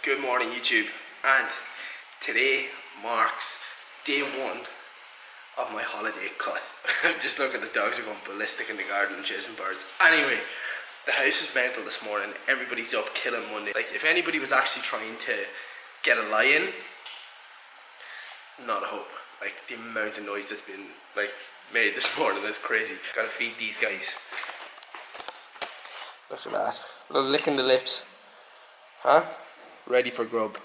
Good morning YouTube, and today marks day one of my holiday cut. Just look at the dogs are going ballistic in the garden chasing birds. Anyway, the house is mental this morning. Everybody's up killing Monday. Like, if anybody was actually trying to get a lie in, not a hope. Like, the amount of noise that's been made this morning is crazy. Gotta feed these guys. Look at that. A little licking the lips. Huh? Ready for grub.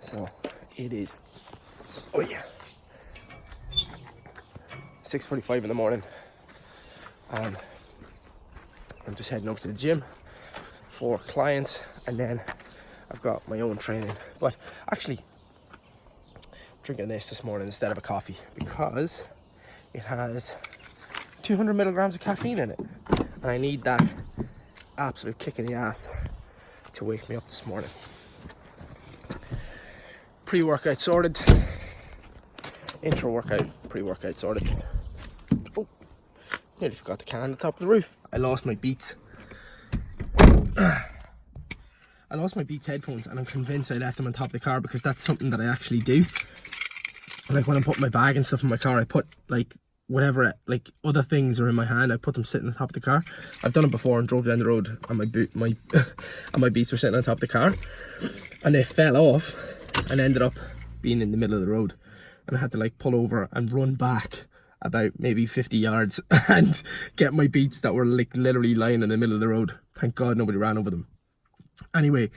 So it is, oh yeah, 6:45 in the morning, and I'm just heading up to the gym for clients, and then I've got my own training. But actually, I'm drinking this morning instead of a coffee because it has 200 milligrams of caffeine in it, and I need that absolute kick in the ass to wake me up this morning. Pre-workout sorted, intro workout, pre-workout sorted. Oh, nearly forgot the can on the top of the roof. I lost my Beats. I lost my Beats headphones, and I'm convinced I left them on top of the car because that's something that I actually do. Like, when I'm putting my bag and stuff in my car, I put like whatever, like other things are in my hand, I put them sitting on top of the car. I've done it before and drove down the road and my Beats were sitting on top of the car, and they fell off and ended up being in the middle of the road, and I had to like pull over and run back about maybe 50 yards and get my Beats that were like literally lying in the middle of the road. Thank God nobody ran over them. Anyway,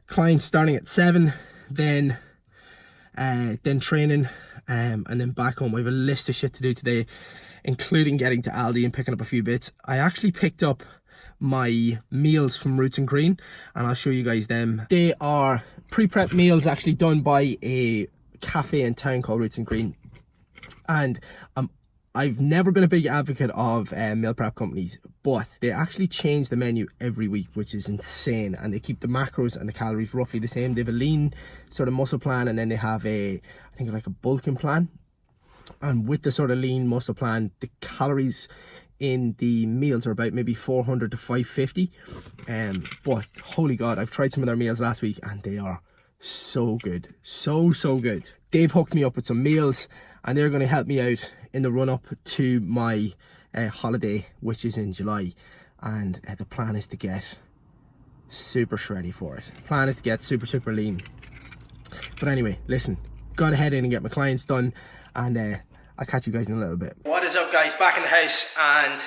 clients starting at 7, then training, and then back home. I have a list of shit to do today, including getting to Aldi and picking up a few bits. I actually picked up my meals from Roots and Green, and I'll show you guys them. They are pre-prep meals actually done by a cafe in town called Roots and Green, and I've never been a big advocate of meal prep companies, but they actually change the menu every week, which is insane, and they keep the macros and the calories roughly the same. They have a lean sort of muscle plan, and then they have I think like a bulking plan, and with the sort of lean muscle plan, the calories in the meals are about maybe 400 to 550, but holy God, I've tried some of their meals last week and they are so good, so good. They've hooked me up with some meals, and they're going to help me out in the run up to my holiday, which is in July, and the plan is to get super shreddy for it. The plan is to get super lean. But anyway, listen, gotta head in and get my clients done, and I'll catch you guys in a little bit. What is up, guys? Back in the house and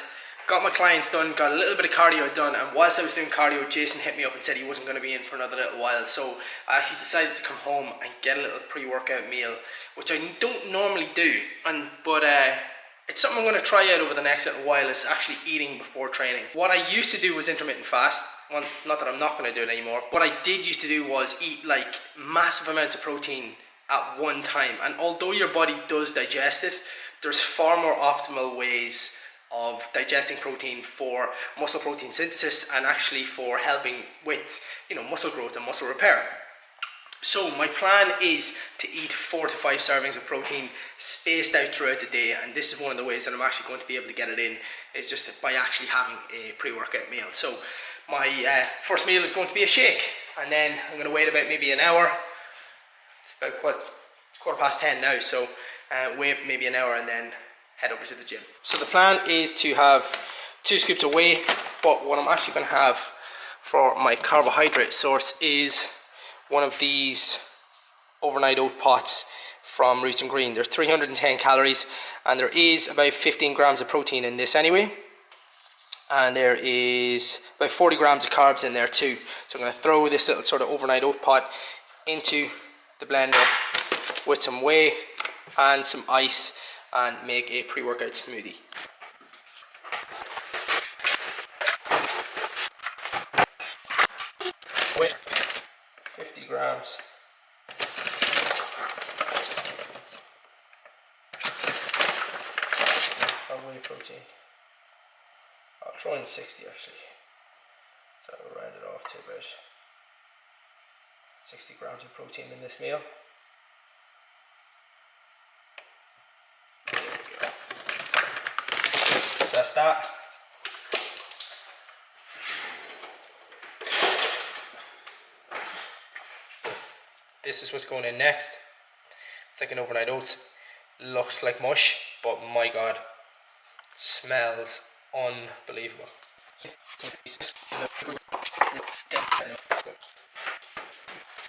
got my clients done, got a little bit of cardio done, and whilst I was doing cardio, Jason hit me up and said he wasn't going to be in for another little while, so I actually decided to come home and get a little pre-workout meal, which I don't normally do, but it's something I'm going to try out over the next little while, is actually eating before training. What I used to do was intermittent fast. Well, not that I'm not going to do it anymore. What I did used to do was eat like massive amounts of protein at one time, and although your body does digest it, there's far more optimal ways of digesting protein for muscle protein synthesis and actually for helping with, you know, muscle growth and muscle repair. So my plan is to eat 4 to 5 servings of protein spaced out throughout the day, and this is one of the ways that I'm actually going to be able to get it in, is just by actually having a pre-workout meal. So my first meal is going to be a shake, and then I'm going to wait about maybe an hour. It's about quarter past 10 now, so wait maybe an hour and then head over to the gym. So the plan is to have 2 scoops of whey, but what I'm actually going to have for my carbohydrate source is one of these overnight oat pots from Roots and Green. They're 310 calories, and there is about 15 grams of protein in this anyway, and there is about 40 grams of carbs in there too. So I'm going to throw this little sort of overnight oat pot into the blender with some whey and some ice and make a pre-workout smoothie. Whey, 50 grams. Of whey protein. I'll throw in 60 actually. So we'll round it off to about 60 grams of protein in this meal. So that's that. This is what's going in next. It's like an overnight oats. Looks like mush, but my god, smells unbelievable.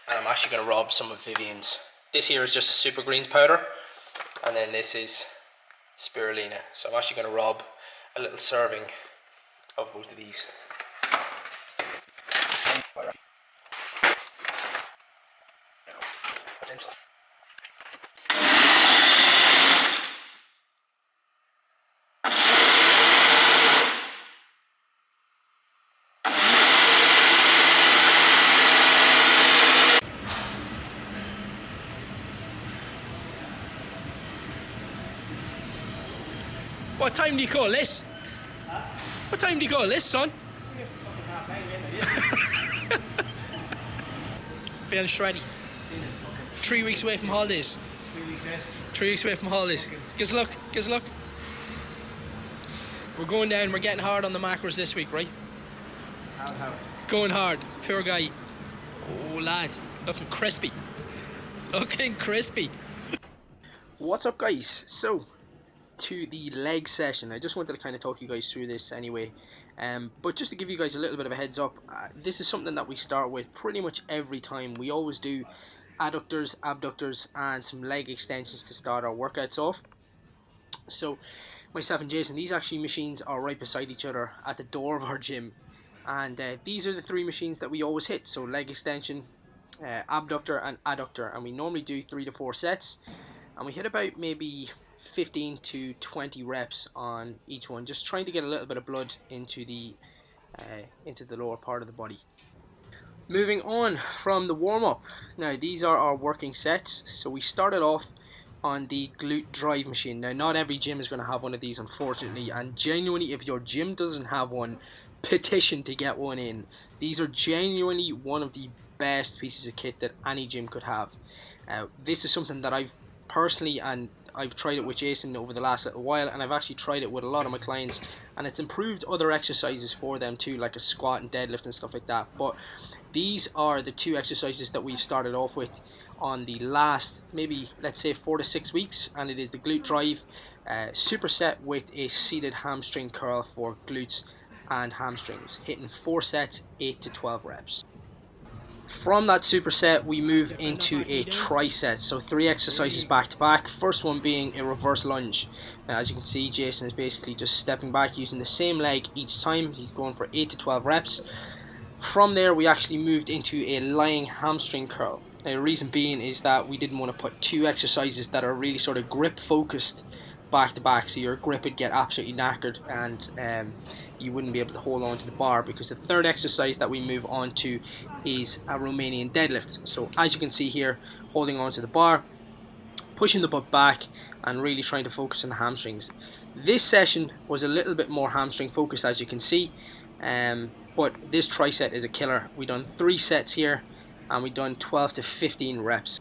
And I'm actually going to rub some of Vivienne's. This here is just a super greens powder, and then this is spirulina. So I'm actually going to rub a little serving of both of these. What time do you call this? Huh? What time do you call this, son? I guess it's fucking 9:30, Feeling shreddy. 3 weeks away from holidays. 3 weeks in. 3 weeks away from holidays. Give us a look, give us a look. We're going down, we're getting hard on the macros this week, right? How? Going hard, pure guy. Oh lad, looking crispy. Looking crispy. What's up guys? So, to the leg session. I just wanted to kind of talk you guys through this anyway, but just to give you guys a little bit of a heads up, this is something that we start with pretty much every time. We always do adductors, abductors and some leg extensions to start our workouts off. So myself and Jason, these actually machines are right beside each other at the door of our gym, and these are the three machines that we always hit. So leg extension, abductor and adductor, and we normally do 3 to 4 sets, and we hit about maybe 15 to 20 reps on each one, just trying to get a little bit of blood into the lower part of the body. Moving on from the warm-up, now these are our working sets. So we started off on the glute drive machine. Now not every gym is going to have one of these, unfortunately, and genuinely if your gym doesn't have one, petition to get one in. These are genuinely one of the best pieces of kit that any gym could have. This is something that I've personally, and I've tried it with Jason over the last little while, and I've actually tried it with a lot of my clients, and it's improved other exercises for them too, like a squat and deadlift and stuff like that. But these are the two exercises that we've started off with on the last, maybe let's say 4 to 6 weeks, and it is the glute drive superset with a seated hamstring curl for glutes and hamstrings, hitting 4 sets, 8 to 12 reps. From that superset, we move into a tricep, so 3 exercises back to back. First one being a reverse lunge. As you can see, Jason is basically just stepping back using the same leg each time. He's going for 8 to 12 reps. From there, we actually moved into a lying hamstring curl. Now, the reason being is that we didn't want to put 2 exercises that are really sort of grip focused back to back, so your grip would get absolutely knackered and you wouldn't be able to hold on to the bar, because the third exercise that we move on to is a Romanian deadlift. So as you can see here, holding on to the bar, pushing the butt back and really trying to focus on the hamstrings. This session was a little bit more hamstring focused, as you can see, but this tricep is a killer. We've done 3 sets here and we've done 12 to 15 reps.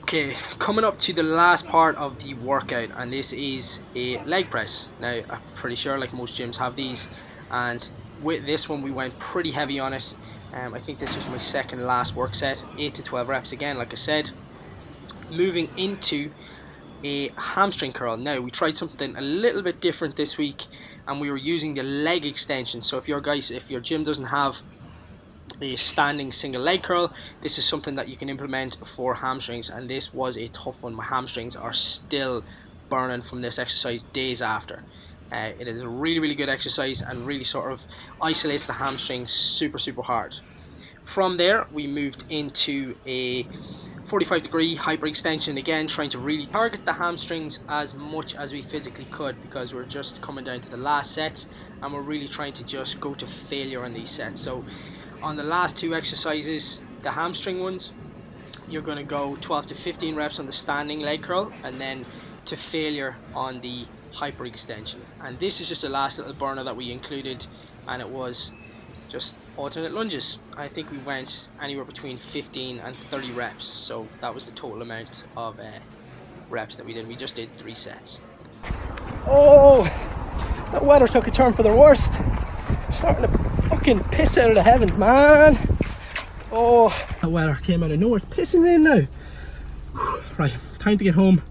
Okay, coming up to the last part of the workout, and this is a leg press. Now, I'm pretty sure like most gyms have these, and with this one we went pretty heavy on it. I think this was my second last work set, 8 to 12 reps again, like I said. Moving into a hamstring curl. Now, we tried something a little bit different this week, and we were using the leg extension. So if your gym doesn't have a standing single leg curl, this is something that you can implement for hamstrings, and this was a tough one. My hamstrings are still burning from this exercise days after. It is a really good exercise and really sort of isolates the hamstrings super hard. From there, we moved into a 45-degree hyperextension, again trying to really target the hamstrings as much as we physically could, because we're just coming down to the last sets and we're really trying to just go to failure on these sets. So on the last 2 exercises, the hamstring ones, you're going to go 12 to 15 reps on the standing leg curl and then to failure on the hyperextension. And this is just a last little burner that we included, and it was just alternate lunges. I think we went anywhere between 15 and 30 reps, so that was the total amount of reps that we did. We just did 3 sets. Oh, that weather took a turn for the worst. Starting to fucking piss out of the heavens, man. Oh, that weather came out of nowhere. It's pissing rain now. Right, time to get home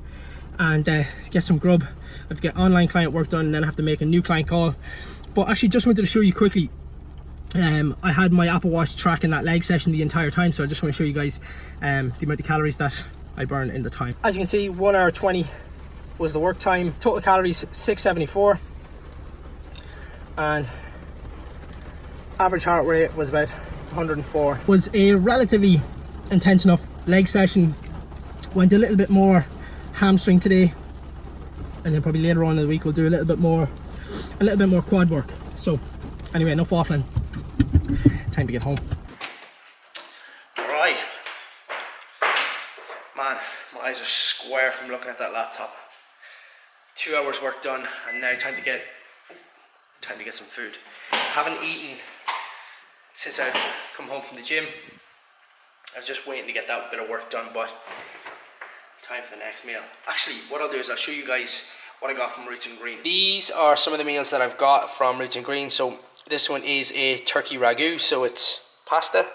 and get some grub. I have to get online client work done, and then I have to make a new client call. But actually, just wanted to show you quickly, I had my Apple Watch tracking that leg session the entire time, so I just want to show you guys the amount of calories that I burn in the time. As you can see, 1 hour 20 was the work time. Total calories 674, and average heart rate was about 104. Was a relatively intense enough leg session. Went a little bit more hamstring today, and then probably later on in the week we'll do a little bit more quad work. So anyway, enough waffling. Time to get home. Right, man, my eyes are square from looking at that laptop. 2 hours work done, and now time to get some food. Haven't eaten since I've come home from the gym. I was just waiting to get that bit of work done, but time for the next meal. Actually, what I'll do is I'll show you guys what I got from Roots and Green. These are some of the meals that I've got from Roots and Green. So this one is a turkey ragu, so it's pasta,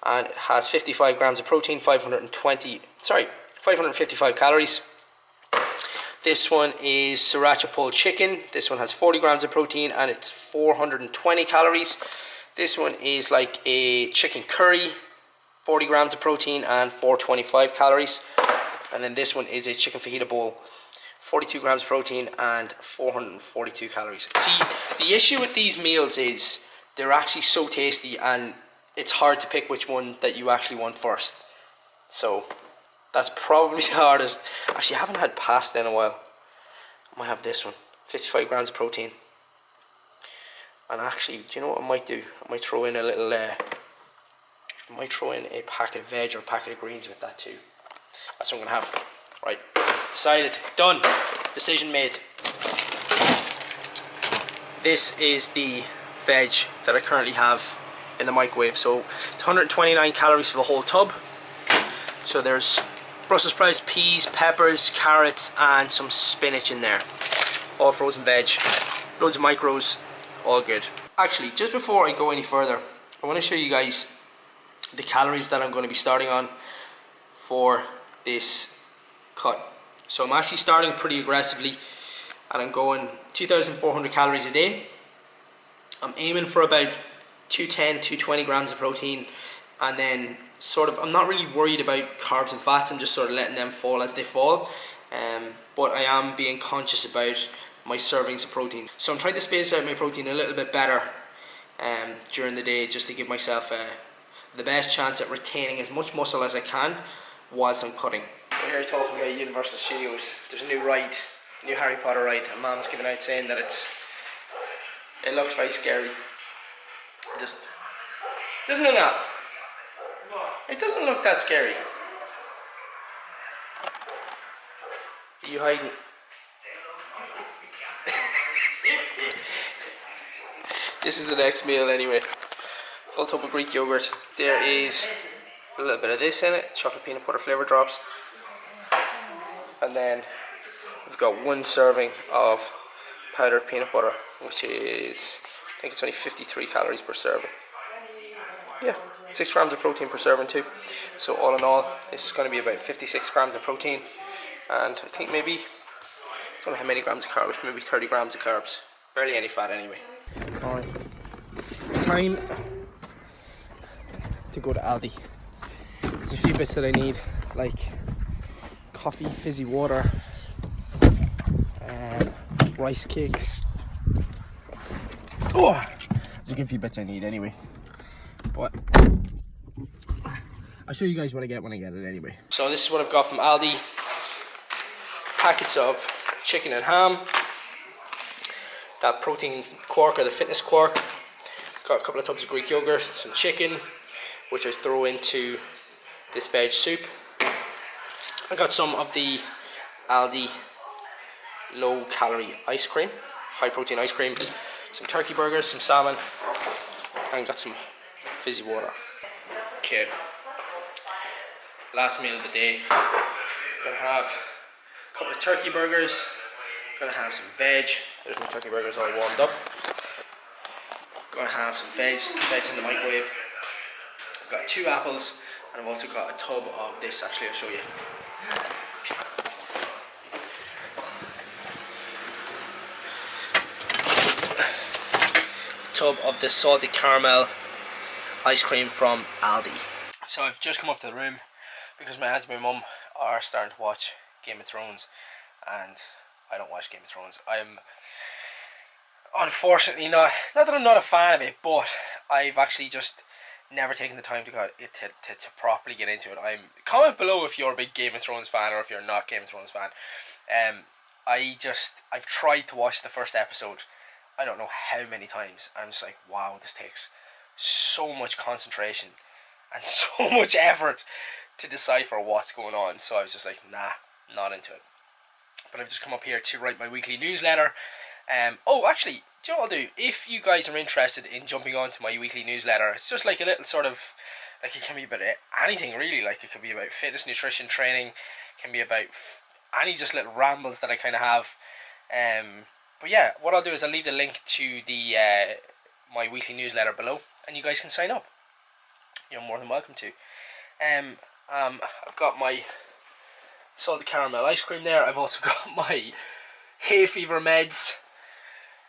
and it has 55 grams of protein, 555 calories. This one is sriracha pulled chicken. This one has 40 grams of protein and it's 420 calories. This one is like a chicken curry, 40 grams of protein and 425 calories. And then this one is a chicken fajita bowl, 42 grams of protein and 442 calories. See, the issue with these meals is they're actually so tasty, and it's hard to pick which one that you actually want first. So that's probably the hardest. Actually, I haven't had pasta in a while. I might have this one, 55 grams of protein. And actually, do you know what I might do? I might throw in a little, a packet of veg or a packet of greens with that too. That's what I'm gonna have. Right, decided, done, decision made. This is the veg that I currently have in the microwave. So it's 129 calories for the whole tub. So there's Brussels sprouts, peas, peppers, carrots and some spinach in there. All frozen veg, loads of micros, all good. Actually, just before I go any further, I want to show you guys the calories that I'm going to be starting on for this cut. So I'm actually starting pretty aggressively, and I'm going 2,400 calories a day. I'm aiming for about 210, 220 grams of protein, and then I'm not really worried about carbs and fats. I'm just sort of letting them fall as they fall, but I am being conscious about my servings of protein. So I'm trying to space out my protein a little bit better during the day, just to give myself the best chance at retaining as much muscle as I can whilst I'm cutting. We're here talking about Universal Studios. There's a new ride, new Harry Potter ride, and Mom's giving out saying that it looks very scary. It doesn't. Doesn't it not? It doesn't look that scary. Are you hiding? This is the next meal anyway. Full tub of Greek yogurt. There is a little bit of this in it, chocolate peanut butter flavour drops. And then we've got 1 serving of powdered peanut butter, which is, I think it's only 53 calories per serving. Yeah, 6 grams of protein per serving too. So all in all, this is going to be about 56 grams of protein, and I think maybe, I don't know how many grams of carbs, maybe 30 grams of carbs. Barely any fat anyway. Alright, time to go to Aldi. There's a few bits that I need, like coffee, fizzy water, rice cakes. Oh, there's a few bits I need anyway, but I'll show you guys what I get when I get it anyway. So this is what I've got from Aldi. Packets of chicken and ham, that protein quark or the fitness quark, got a couple of tubs of Greek yogurt, some chicken which I throw into this veg soup. I got some of the Aldi low calorie ice cream, high protein ice cream, some turkey burgers, some salmon, and got some fizzy water. Okay, last meal of the day. Gonna have a couple of turkey burgers. Gonna have some veg. There's my turkey burgers all warmed up. Gonna have some veg in the microwave. I've got 2 apples, and I've also got a tub of this. Actually, I'll show you. Tub of this salted caramel ice cream from Aldi. So I've just come up to the room because my aunt and my mum are starting to watch Game of Thrones, and I don't watch Game of Thrones. I'm unfortunately not that I'm not a fan of it, but I've actually just never taken the time to properly get into it. Comment below if you're a big Game of Thrones fan or if you're not Game of Thrones fan. I've tried to watch the first episode I don't know how many times. I'm just like, wow, this takes so much concentration and so much effort to decipher what's going on. So I was just like, nah, not into it. But I've just come up here to write my weekly newsletter. Oh, actually, do you know what I'll do? If you guys are interested in jumping onto my weekly newsletter, it's just like a little sort of, like, it can be about anything really. Like, it could be about fitness, nutrition, training. It can be about any just little rambles that I kind of have. But yeah, what I'll do is I'll leave the link to the my weekly newsletter below, and you guys can sign up. You're more than welcome to. I've got my salted caramel ice cream there. I've also got my hay fever meds.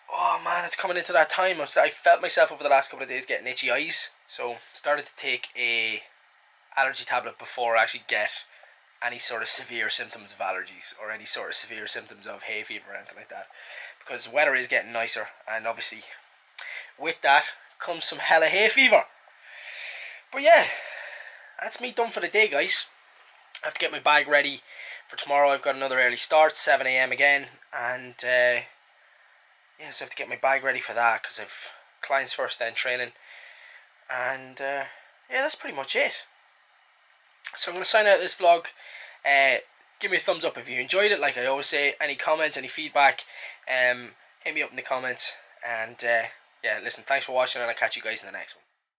Oh man, it's coming into that time. I felt myself over the last couple of days getting itchy eyes, so started to take a allergy tablet before I actually get any sort of severe symptoms of allergies or any sort of severe symptoms of hay fever or anything like that, because the weather is getting nicer, and obviously with that comes some hella hay fever. But yeah, that's me done for the day, guys. I have to get my bag ready for tomorrow. I've got another early start, 7 AM again, and yeah, so I have to get my bag ready for that because I've clients first, then training, and yeah, that's pretty much it. So I'm going to sign out this vlog. Give me a thumbs up if you enjoyed it. Like I always say, any comments, any feedback, hit me up in the comments. And yeah, listen, thanks for watching, and I'll catch you guys in the next one.